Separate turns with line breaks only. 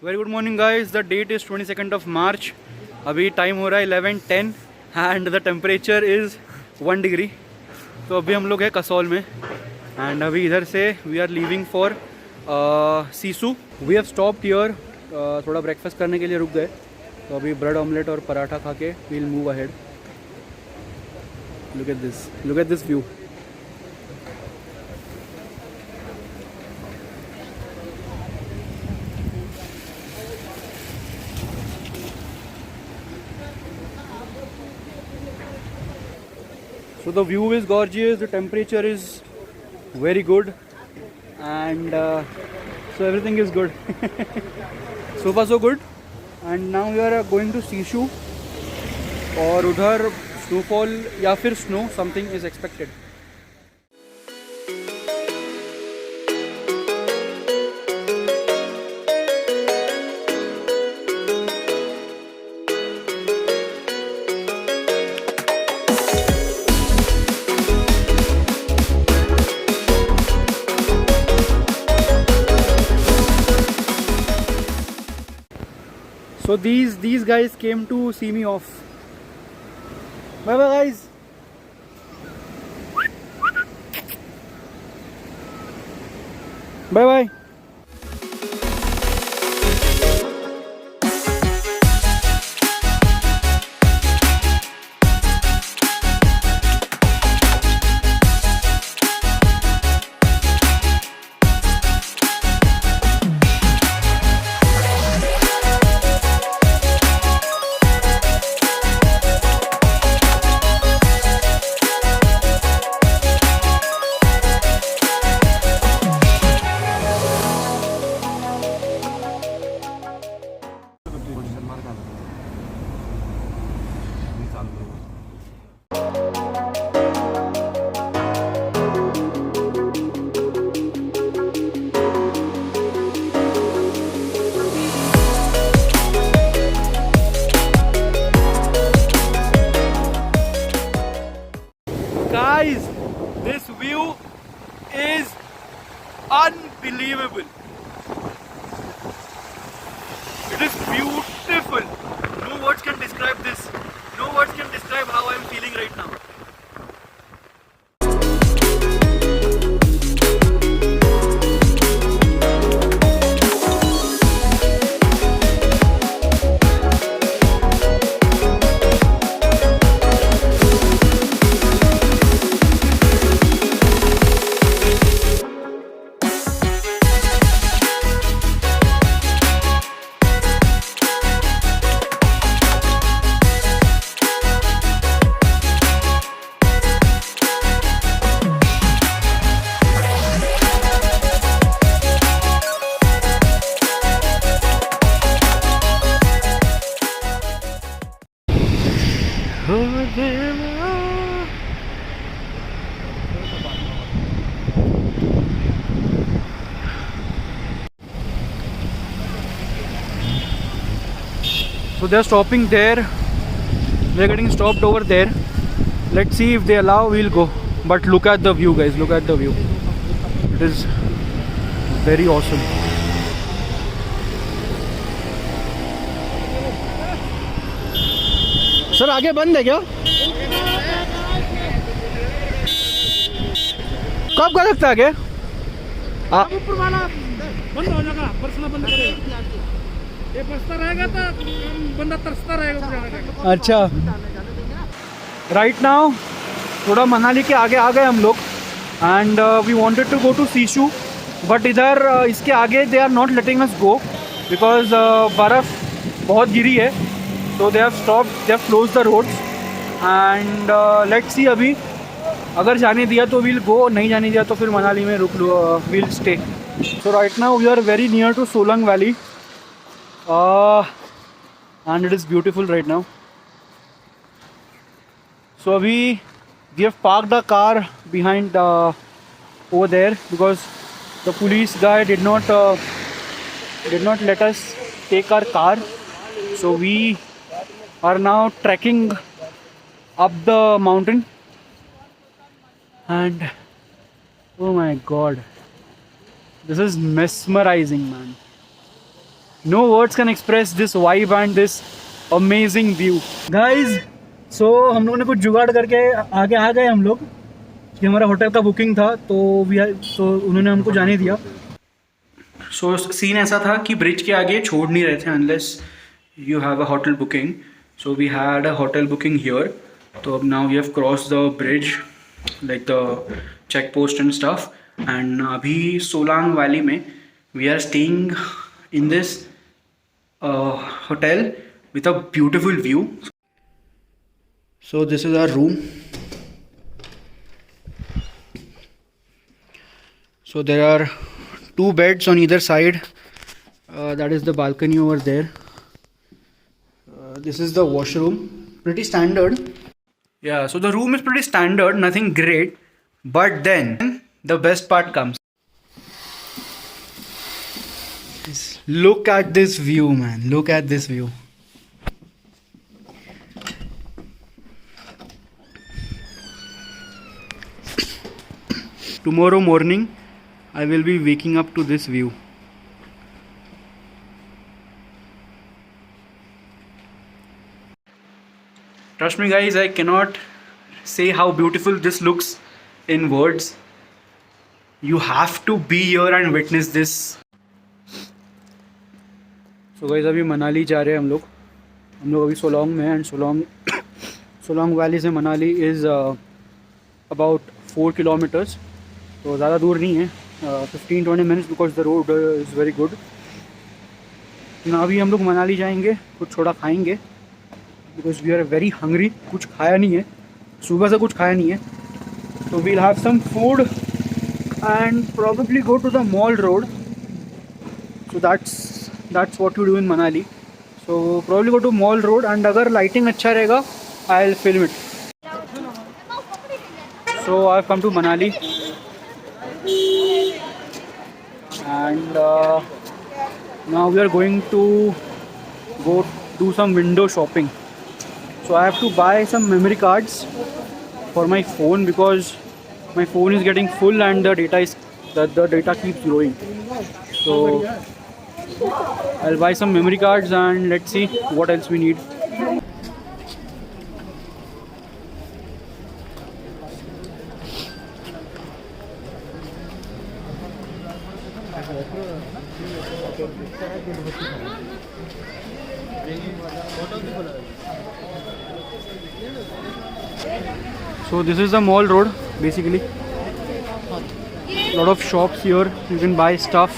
Very good morning guys, the that is 22nd of March. अभी time हो रहा है 11:10 and the temperature is 1 degree. तो अभी हम लोग हैं कसौल में एंड अभी इधर से we are leaving for Sissu. We have stopped here, थोड़ा ब्रेकफास्ट करने के लिए रुक गए। तो अभी ब्रेड ऑमलेट और पराठा खा के we'll move ahead. Look at this view. So the view is gorgeous, the temperature is very good and so everything is good. So far so good and now we are going to Sishu और उधर snowfall या फिर snow something is expected. So these guys came to see me off. Bye bye guys. Bye bye. Guys, this view is unbelievable. It is beautiful. No words can describe this. No words can describe how I am feeling right now. So they are stopping there. We are getting stopped over there. Let's see if they allow. We'll go. But look at the view, guys. Look at the view. It is very awesome. Sir आगे बंद है क्या? कब कर सकता है आगे?
ऊपर वाला बंद हो जाएगा, पर्सनल बंद करेगा। ये बसता रहेगा तो बंदा तरसता रहेगा।
अच्छा, राइट नाउ थोड़ा मनाली के आगे आ गए हम लोग and we wanted to go to Sissu but इधर इसके आगे they are not letting us go because बर्फ़ बहुत गिरी है। तो they have stopped, they have closed the roads and let's see अभी अगर जाने दिया तो वील गो, नहीं जाने दिया तो फिर मनाली में रुक लो, we'll stay. So right now we are very near to Solang valley and it is beautiful right now. So we have parked a car behind over there because the police guy did not let us take our car. So we are now trekking up the mountain and oh my god, this is mesmerizing, man. No words can express this vibe and this amazing view. Guys, so हम लोगों ने कुछ जुगाड़ करके आगे आ गए हम लोग कि हमारा होटल का बुकिंग था तो उन्होंने हमको जाने दिया. सो सीन ऐसा था कि ब्रिज के आगे छोड़ नहीं रहे थे unless you have a hotel booking. So we had a hotel booking here. तो अब now we have cross the bridge like the check post and stuff. And अभी सोलांग वैली में we are staying in this hotel with a beautiful view. So this is our room. So there are 2 beds on either side. That is the balcony over there. This is the washroom. Pretty standard. Yeah, so the room is pretty standard, nothing great. But then the best part comes. Look at this view, man. Look at this view. Tomorrow morning I will be waking up to this view. Trust me guys, I cannot say how beautiful this looks in words. You have to be here and witness this. So guys, अभी मनाली जा रहे हैं हम लोग अभी सोलोंग में हैं. And Solang valley से मनाली इज़ अबाउट 4 किलोमीटर्स. तो ज़्यादा दूर नहीं है, 15-20 minutes because the road is very good. ना अभी हम लोग मनाली जाएंगे, कुछ थोड़ा खाएंगे because we are very hungry. कुछ खाया नहीं है, सुबह से कुछ खाया नहीं है. तो we'll have some food and probably go to the mall road. So that's what you do in Manali. So probably go to mall road and अगर लाइटिंग अच्छा रहेगा I will film it. So I have come to Manali. And now we are going to go do some window shopping. So I have to buy some memory cards for my phone because my phone is getting full and the data keeps growing. So I'll buy some memory cards and let's see what else we need. So this is the mall road basically. Lot of shops here, you can buy stuff.